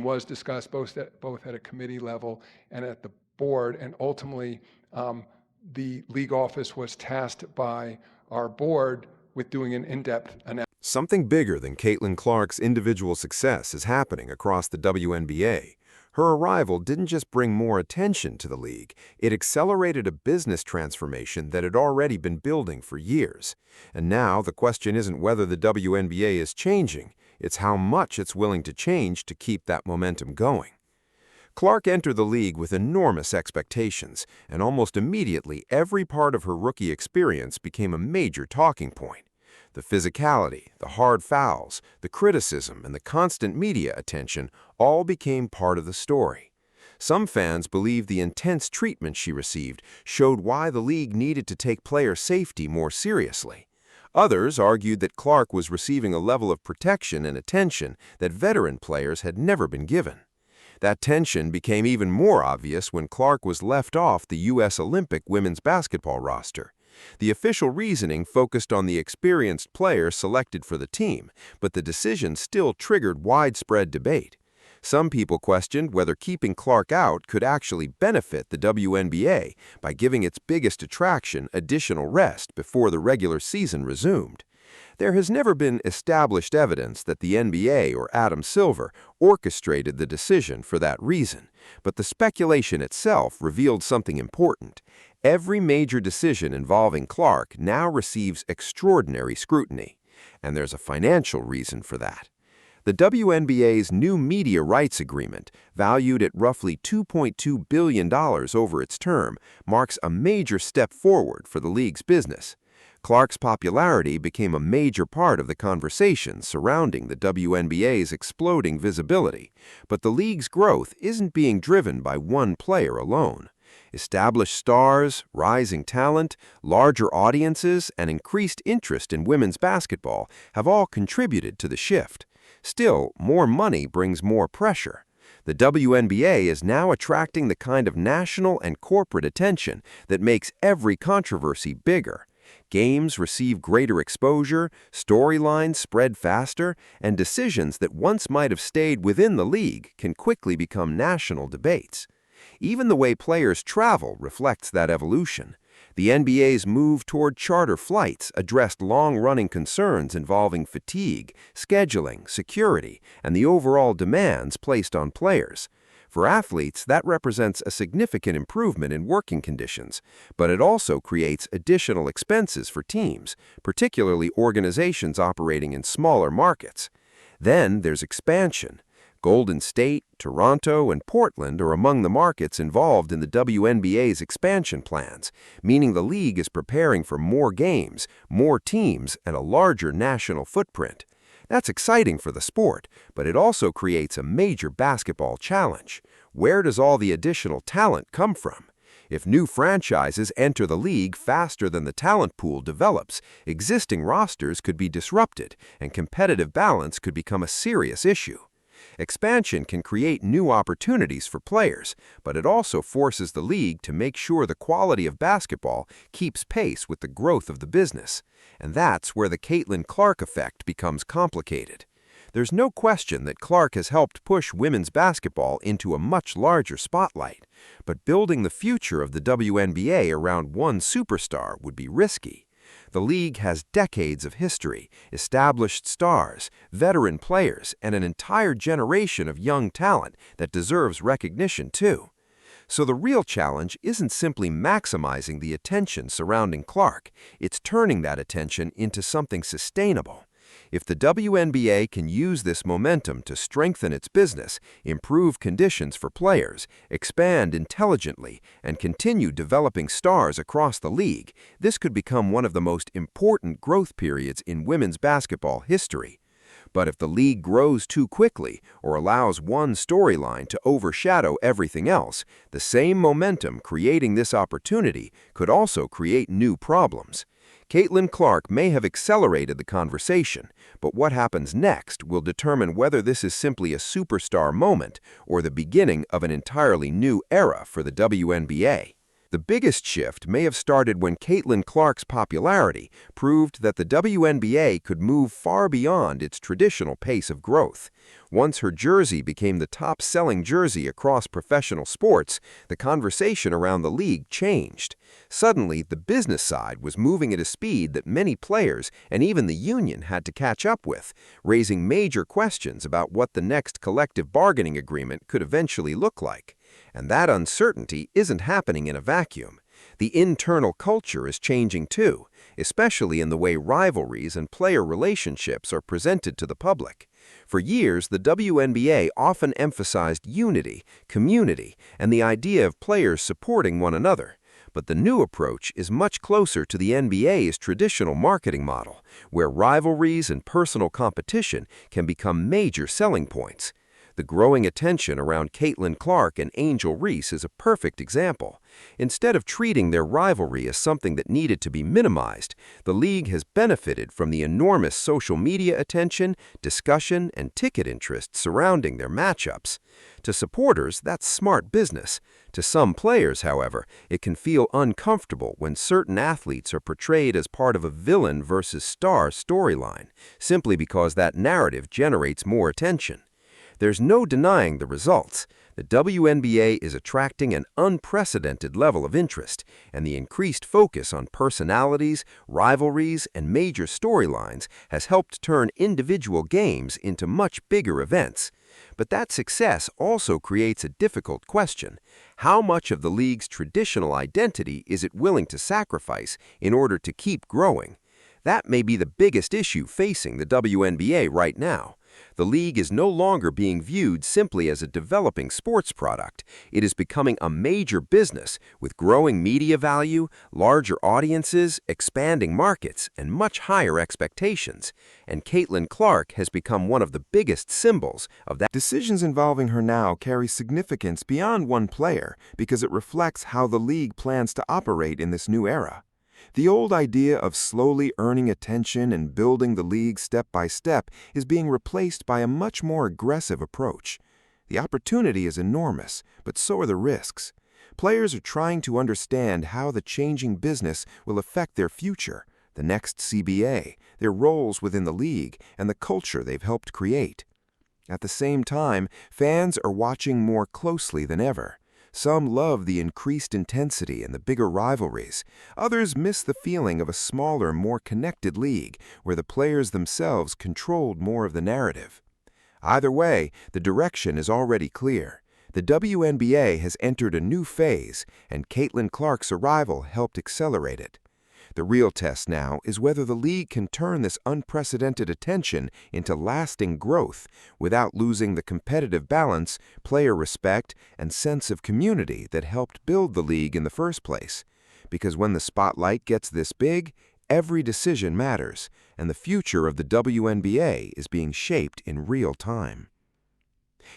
was discussed both at a committee level and at the board, and ultimately the league office was tasked by our board with doing an in-depth analysis. Something bigger than Caitlin Clark's individual success is happening across the WNBA. Her arrival didn't just bring more attention to the league, it accelerated a business transformation that had already been building for years. And now the question isn't whether the WNBA is changing, it's how much it's willing to change to keep that momentum going. Clark entered the league with enormous expectations, and almost immediately every part of her rookie experience became a major talking point. The physicality, the hard fouls, the criticism, and the constant media attention all became part of the story. Some fans believe the intense treatment she received showed why the league needed to take player safety more seriously. Others argued that Clark was receiving a level of protection and attention that veteran players had never been given. That tension became even more obvious when Clark was left off the U.S. Olympic women's basketball roster. The official reasoning focused on the experienced players selected for the team, but the decision still triggered widespread debate. Some people questioned whether keeping Clark out could actually benefit the WNBA by giving its biggest attraction additional rest before the regular season resumed. There has never been established evidence that the NBA or Adam Silver orchestrated the decision for that reason, but the speculation itself revealed something important. Every major decision involving Clark now receives extraordinary scrutiny, and there's a financial reason for that. The WNBA's new media rights agreement, valued at roughly $2.2 billion over its term, marks a major step forward for the league's business. Clark's popularity became a major part of the conversation surrounding the WNBA's exploding visibility, but the league's growth isn't being driven by one player alone. Established stars, rising talent, larger audiences, and increased interest in women's basketball have all contributed to the shift. Still, more money brings more pressure. The WNBA is now attracting the kind of national and corporate attention that makes every controversy bigger. Games receive greater exposure, storylines spread faster, and decisions that once might have stayed within the league can quickly become national debates. Even the way players travel reflects that evolution. The NBA's move toward charter flights addressed long-running concerns involving fatigue, scheduling, security, and the overall demands placed on players. For athletes, that represents a significant improvement in working conditions, but it also creates additional expenses for teams, particularly organizations operating in smaller markets. Then there's expansion. Golden State, Toronto, and Portland are among the markets involved in the WNBA's expansion plans, meaning the league is preparing for more games, more teams, and a larger national footprint. That's exciting for the sport, but it also creates a major basketball challenge. Where does all the additional talent come from? If new franchises enter the league faster than the talent pool develops, existing rosters could be disrupted, and competitive balance could become a serious issue. Expansion can create new opportunities for players, but it also forces the league to make sure the quality of basketball keeps pace with the growth of the business. And that's where the Caitlin Clark effect becomes complicated. There's no question that Clark has helped push women's basketball into a much larger spotlight, but building the future of the WNBA around one superstar would be risky. The league has decades of history, established stars, veteran players, and an entire generation of young talent that deserves recognition too. So the real challenge isn't simply maximizing the attention surrounding Clark, it's turning that attention into something sustainable. If the WNBA can use this momentum to strengthen its business, improve conditions for players, expand intelligently, and continue developing stars across the league, this could become one of the most important growth periods in women's basketball history. But if the league grows too quickly or allows one storyline to overshadow everything else, the same momentum creating this opportunity could also create new problems. Caitlin Clark may have accelerated the conversation, but what happens next will determine whether this is simply a superstar moment or the beginning of an entirely new era for the WNBA. The biggest shift may have started when Caitlin Clark's popularity proved that the WNBA could move far beyond its traditional pace of growth. Once her jersey became the top-selling jersey across professional sports, the conversation around the league changed. Suddenly, the business side was moving at a speed that many players and even the union had to catch up with, raising major questions about what the next collective bargaining agreement could eventually look like. And that uncertainty isn't happening in a vacuum. The internal culture is changing too, especially in the way rivalries and player relationships are presented to the public. For years, the WNBA often emphasized unity, community, and the idea of players supporting one another. But the new approach is much closer to the NBA's traditional marketing model, where rivalries and personal competition can become major selling points. The growing attention around Caitlin Clark and Angel Reese is a perfect example. Instead of treating their rivalry as something that needed to be minimized, the league has benefited from the enormous social media attention, discussion, and ticket interest surrounding their matchups. To supporters, that's smart business. To some players, however, it can feel uncomfortable when certain athletes are portrayed as part of a villain versus star storyline, simply because that narrative generates more attention. There's no denying the results. The WNBA is attracting an unprecedented level of interest, and the increased focus on personalities, rivalries, and major storylines has helped turn individual games into much bigger events. But that success also creates a difficult question. How much of the league's traditional identity is it willing to sacrifice in order to keep growing? That may be the biggest issue facing the WNBA right now. The league is no longer being viewed simply as a developing sports product. It is becoming a major business with growing media value, larger audiences, expanding markets, and much higher expectations. And Caitlin Clark has become one of the biggest symbols of that. Decisions involving her now carry significance beyond one player because it reflects how the league plans to operate in this new era. The old idea of slowly earning attention and building the league step by step is being replaced by a much more aggressive approach. The opportunity is enormous, but so are the risks. Players are trying to understand how the changing business will affect their future, the next CBA, their roles within the league, and the culture they've helped create. At the same time, fans are watching more closely than ever. Some love the increased intensity and the bigger rivalries. Others miss the feeling of a smaller, more connected league where the players themselves controlled more of the narrative. Either way, the direction is already clear. The WNBA has entered a new phase, and Caitlin Clark's arrival helped accelerate it. The real test now is whether the league can turn this unprecedented attention into lasting growth without losing the competitive balance, player respect, and sense of community that helped build the league in the first place. Because when the spotlight gets this big, every decision matters, and the future of the WNBA is being shaped in real time.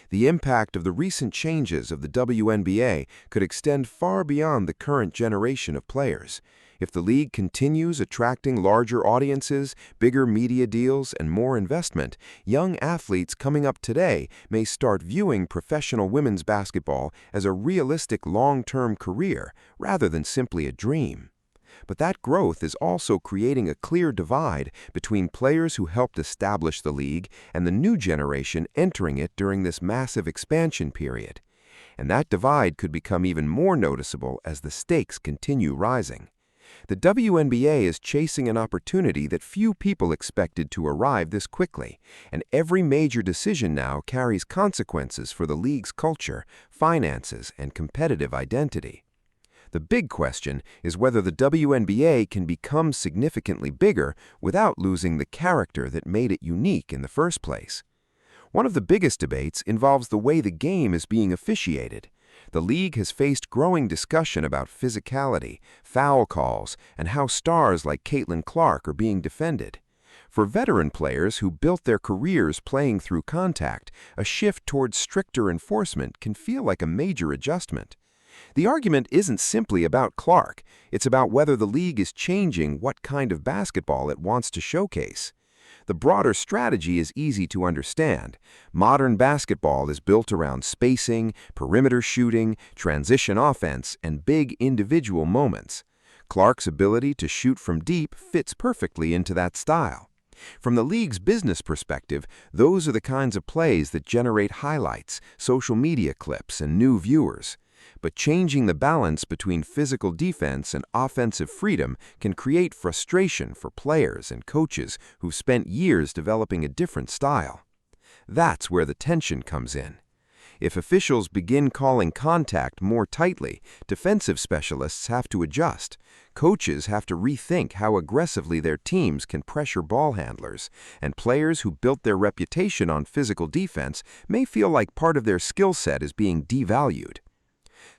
The impact of the recent changes of the WNBA could extend far beyond the current generation of players. If the league continues attracting larger audiences, bigger media deals, and more investment, young athletes coming up today may start viewing professional women's basketball as a realistic long-term career rather than simply a dream. But that growth is also creating a clear divide between players who helped establish the league and the new generation entering it during this massive expansion period. And that divide could become even more noticeable as the stakes continue rising. The WNBA is chasing an opportunity that few people expected to arrive this quickly, and every major decision now carries consequences for the league's culture, finances, and competitive identity. The big question is whether the WNBA can become significantly bigger without losing the character that made it unique in the first place. One of the biggest debates involves the way the game is being officiated. The league has faced growing discussion about physicality, foul calls, and how stars like Caitlin Clark are being defended. For veteran players who built their careers playing through contact, a shift towards stricter enforcement can feel like a major adjustment. The argument isn't simply about Clark, it's about whether the league is changing what kind of basketball it wants to showcase. The broader strategy is easy to understand. Modern basketball is built around spacing, perimeter shooting, transition offense, and big individual moments. Clark's ability to shoot from deep fits perfectly into that style. From the league's business perspective, those are the kinds of plays that generate highlights, social media clips, and new viewers. But changing the balance between physical defense and offensive freedom can create frustration for players and coaches who've spent years developing a different style. That's where the tension comes in. If officials begin calling contact more tightly, defensive specialists have to adjust. Coaches have to rethink how aggressively their teams can pressure ball handlers, and players who built their reputation on physical defense may feel like part of their skill set is being devalued.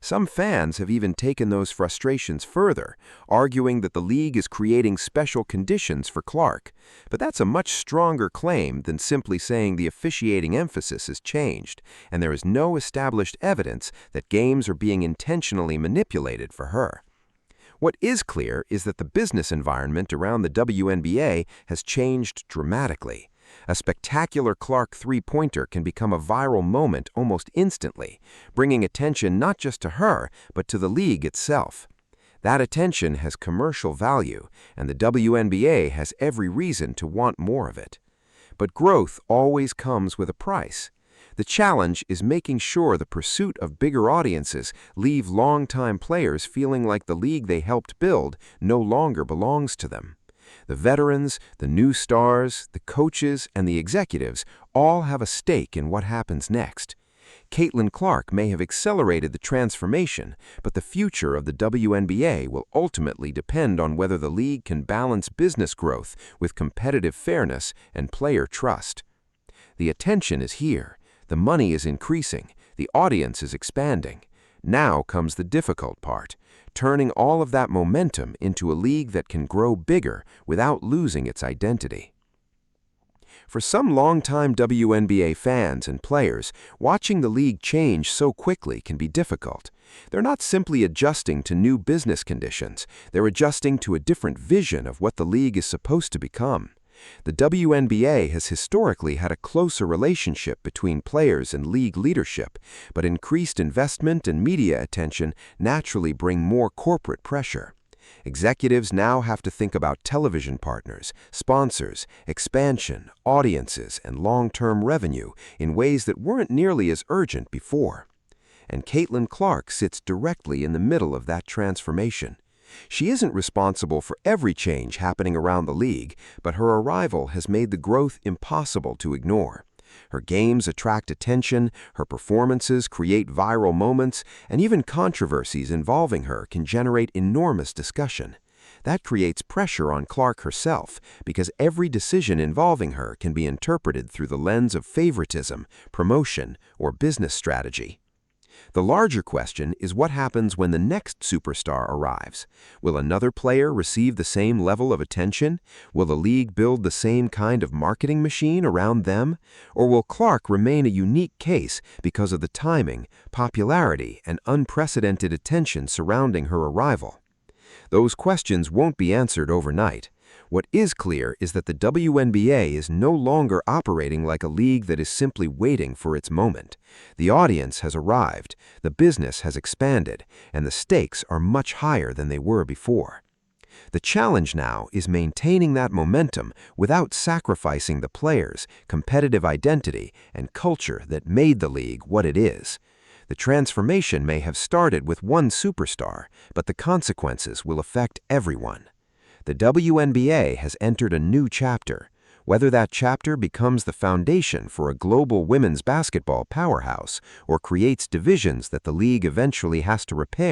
Some fans have even taken those frustrations further, arguing that the league is creating special conditions for Clark. But that's a much stronger claim than simply saying the officiating emphasis has changed, and there is no established evidence that games are being intentionally manipulated for her. What is clear is that the business environment around the WNBA has changed dramatically. A spectacular Clark three-pointer can become a viral moment almost instantly, bringing attention not just to her, but to the league itself. That attention has commercial value, and the WNBA has every reason to want more of it. But growth always comes with a price. The challenge is making sure the pursuit of bigger audiences leave longtime players feeling like the league they helped build no longer belongs to them. The veterans, the new stars, the coaches, and the executives all have a stake in what happens next. Caitlin Clark may have accelerated the transformation, but the future of the WNBA will ultimately depend on whether the league can balance business growth with competitive fairness and player trust. The attention is here, the money is increasing, the audience is expanding. Now comes the difficult part, turning all of that momentum into a league that can grow bigger without losing its identity. For some longtime WNBA fans and players, watching the league change so quickly can be difficult. They're not simply adjusting to new business conditions, they're adjusting to a different vision of what the league is supposed to become. The WNBA has historically had a closer relationship between players and league leadership, but increased investment and media attention naturally bring more corporate pressure. Executives now have to think about television partners, sponsors, expansion, audiences, and long-term revenue in ways that weren't nearly as urgent before. And Caitlin Clark sits directly in the middle of that transformation. She isn't responsible for every change happening around the league, but her arrival has made the growth impossible to ignore. Her games attract attention, her performances create viral moments, and even controversies involving her can generate enormous discussion. That creates pressure on Clark herself, because every decision involving her can be interpreted through the lens of favoritism, promotion, or business strategy. The larger question is what happens when the next superstar arrives. Will another player receive the same level of attention? Will the league build the same kind of marketing machine around them? Or will Clark remain a unique case because of the timing, popularity, and unprecedented attention surrounding her arrival? Those questions won't be answered overnight. What is clear is that the WNBA is no longer operating like a league that is simply waiting for its moment. The audience has arrived, the business has expanded, and the stakes are much higher than they were before. The challenge now is maintaining that momentum without sacrificing the players, competitive identity, and culture that made the league what it is. The transformation may have started with one superstar, but the consequences will affect everyone. The WNBA has entered a new chapter. Whether that chapter becomes the foundation for a global women's basketball powerhouse or creates divisions that the league eventually has to repair,